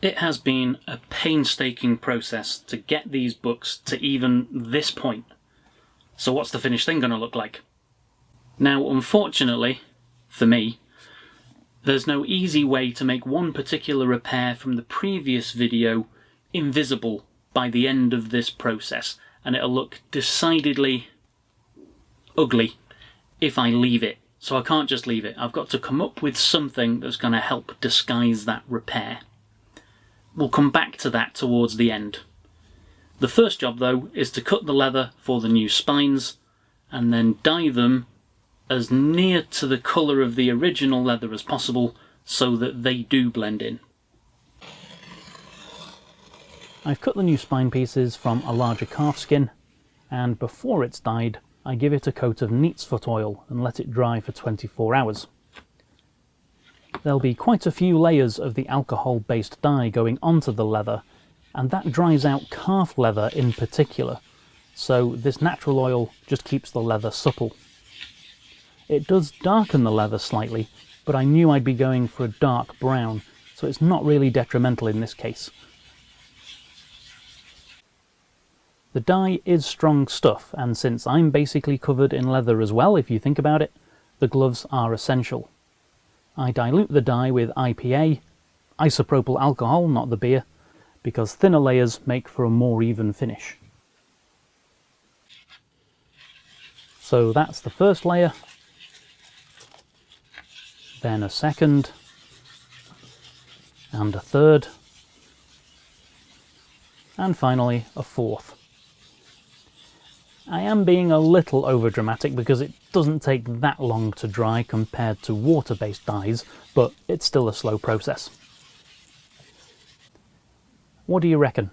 It has been a painstaking process to get these books to even this point. So what's the finished thing going to look like? Now, unfortunately, for me, there's no easy way to make one particular repair from the previous video invisible by the end of this process, and it'll look decidedly ugly if I leave it. So I can't just leave it. I've got to come up with something that's going to help disguise that repair. We'll come back to that towards the end. The first job, though, is to cut the leather for the new spines and then dye them as near to the colour of the original leather as possible so that they do blend in. I've cut the new spine pieces from a larger calf skin, and before it's dyed, I give it a coat of neat's foot oil and let it dry for 24 hours. There'll be quite a few layers of the alcohol-based dye going onto the leather, and that dries out calf leather in particular, so this natural oil just keeps the leather supple. It does darken the leather slightly, but I knew I'd be going for a dark brown, so it's not really detrimental in this case. The dye is strong stuff, and since I'm basically covered in leather as well, if you think about it, the gloves are essential. I dilute the dye with IPA, isopropyl alcohol, not the beer, because thinner layers make for a more even finish. So that's the first layer, then a second, and a third, and finally a fourth. I am being a little overdramatic because it doesn't take that long to dry compared to water-based dyes, but it's still a slow process. What do you reckon?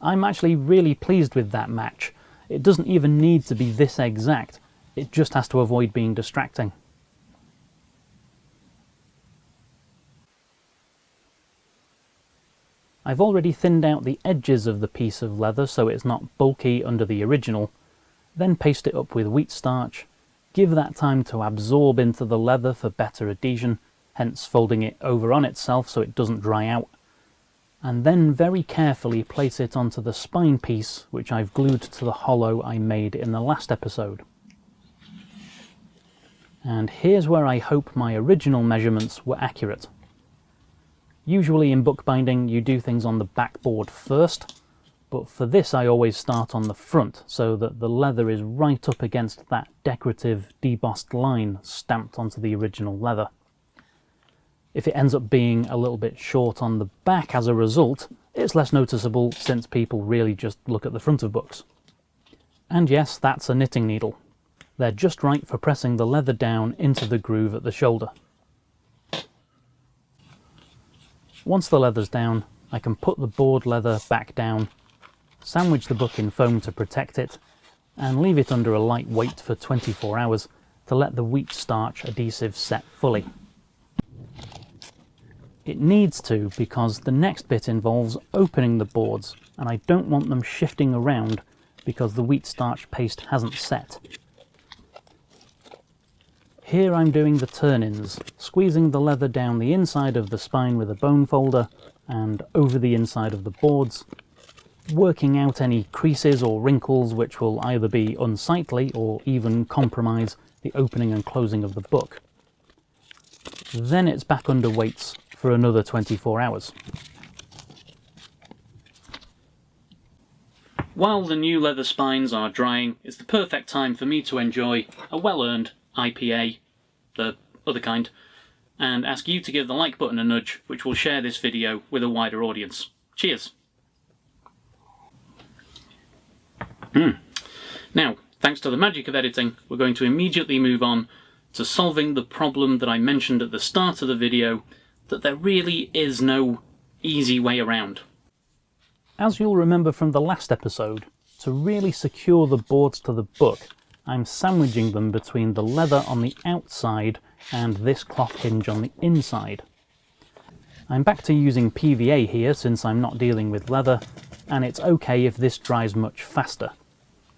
I'm actually really pleased with that match. It doesn't even need to be this exact, it just has to avoid being distracting. I've already thinned out the edges of the piece of leather so it's not bulky under the original, then paste it up with wheat starch, give that time to absorb into the leather for better adhesion, hence folding it over on itself so it doesn't dry out, and then very carefully place it onto the spine piece which I've glued to the hollow I made in the last episode. And here's where I hope my original measurements were accurate. Usually in bookbinding you do things on the backboard first, but for this I always start on the front so that the leather is right up against that decorative debossed line stamped onto the original leather. If it ends up being a little bit short on the back as a result, it's less noticeable since people really just look at the front of books. And yes, that's a knitting needle. They're just right for pressing the leather down into the groove at the shoulder. Once the leather's down, I can put the board leather back down, sandwich the book in foam to protect it, and leave it under a light weight for 24 hours to let the wheat starch adhesive set fully. It needs to because the next bit involves opening the boards, and I don't want them shifting around because the wheat starch paste hasn't set. Here I'm doing the turn-ins, squeezing the leather down the inside of the spine with a bone folder and over the inside of the boards, working out any creases or wrinkles which will either be unsightly or even compromise the opening and closing of the book. Then it's back under weights for another 24 hours. While the new leather spines are drying, it's the perfect time for me to enjoy a well-earned IPA, the other kind, and ask you to give the like button a nudge, which will share this video with a wider audience. Cheers! Now, thanks to the magic of editing, we're going to immediately move on to solving the problem that I mentioned at the start of the video, that there really is no easy way around. As you'll remember from the last episode, to really secure the boards to the book, I'm sandwiching them between the leather on the outside and this cloth hinge on the inside. I'm back to using PVA here since I'm not dealing with leather, and it's okay if this dries much faster.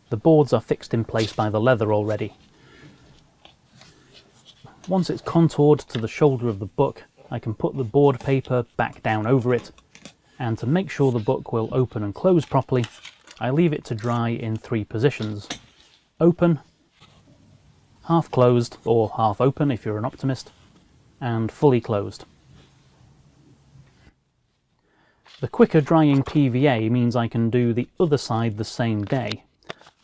The boards are fixed in place by the leather already. Once it's contoured to the shoulder of the book, I can put the board paper back down over it, and to make sure the book will open and close properly, I leave it to dry in 3 positions. Open, half closed or half open if you're an optimist, and fully closed. The quicker drying PVA means I can do the other side the same day,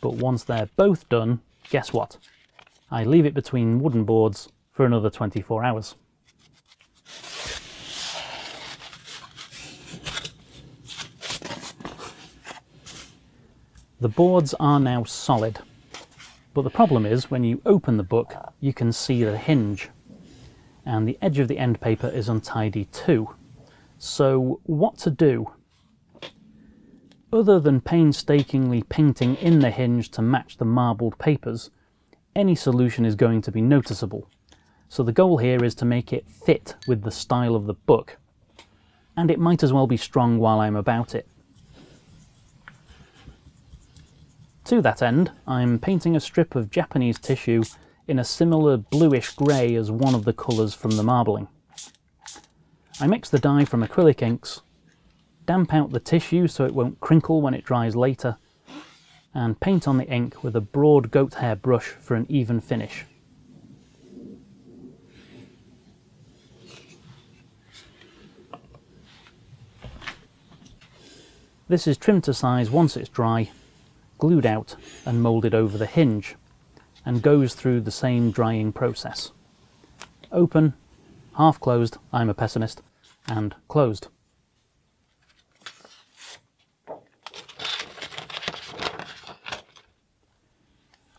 but once they're both done, guess what? I leave it between wooden boards for another 24 hours. The boards are now solid, but the problem is when you open the book you can see the hinge, and the edge of the end paper is untidy too. So what to do? Other than painstakingly painting in the hinge to match the marbled papers, any solution is going to be noticeable. So the goal here is to make it fit with the style of the book, and it might as well be strong while I'm about it. To that end, I'm painting a strip of Japanese tissue in a similar bluish grey as one of the colours from the marbling. I mix the dye from acrylic inks, damp out the tissue so it won't crinkle when it dries later, and paint on the ink with a broad goat hair brush for an even finish. This is trimmed to size once it's dry, glued out and moulded over the hinge, and goes through the same drying process. Open, half closed, I'm a pessimist, and closed.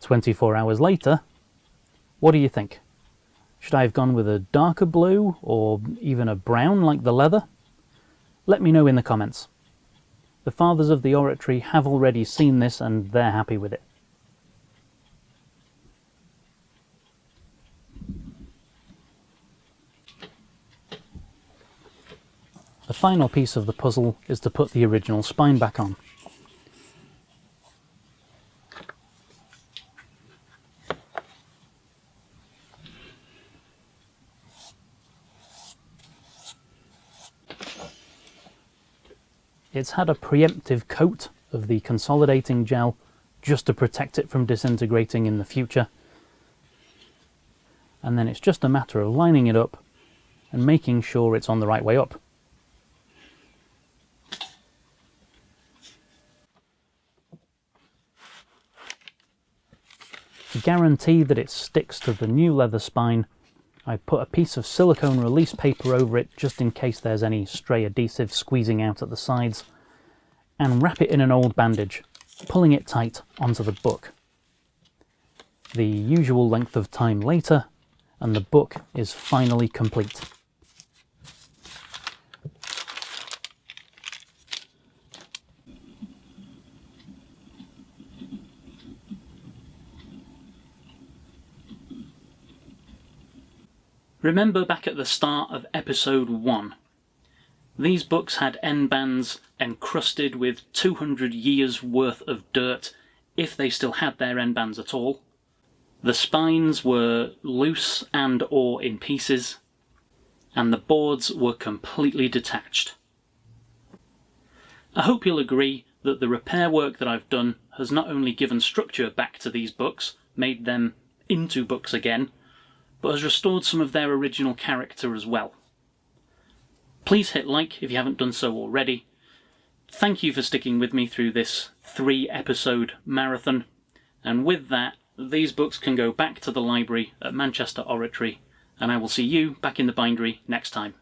"24 hours later, what do you think? Should I have gone with a darker blue or even a brown like the leather? Let me know in the comments. The fathers of the oratory have already seen this and they're happy with it. The final piece of the puzzle is to put the original spine back on. It's had a preemptive coat of the consolidating gel just to protect it from disintegrating in the future. And then it's just a matter of lining it up and making sure it's on the right way up. To guarantee that it sticks to the new leather spine, I put a piece of silicone release paper over it just in case there's any stray adhesive squeezing out at the sides, and wrap it in an old bandage, pulling it tight onto the book. The usual length of time later, and the book is finally complete. Remember back at the start of episode 1. These books had end bands encrusted with 200 years worth of dirt, if they still had their end bands at all. The spines were loose and or in pieces, and the boards were completely detached. I hope you'll agree that the repair work that I've done has not only given structure back to these books, made them into books again, but has restored some of their original character as well. Please hit like if you haven't done so already. Thank you for sticking with me through this 3-episode marathon, and with that, these books can go back to the library at Manchester Oratory, and I will see you back in the bindery next time.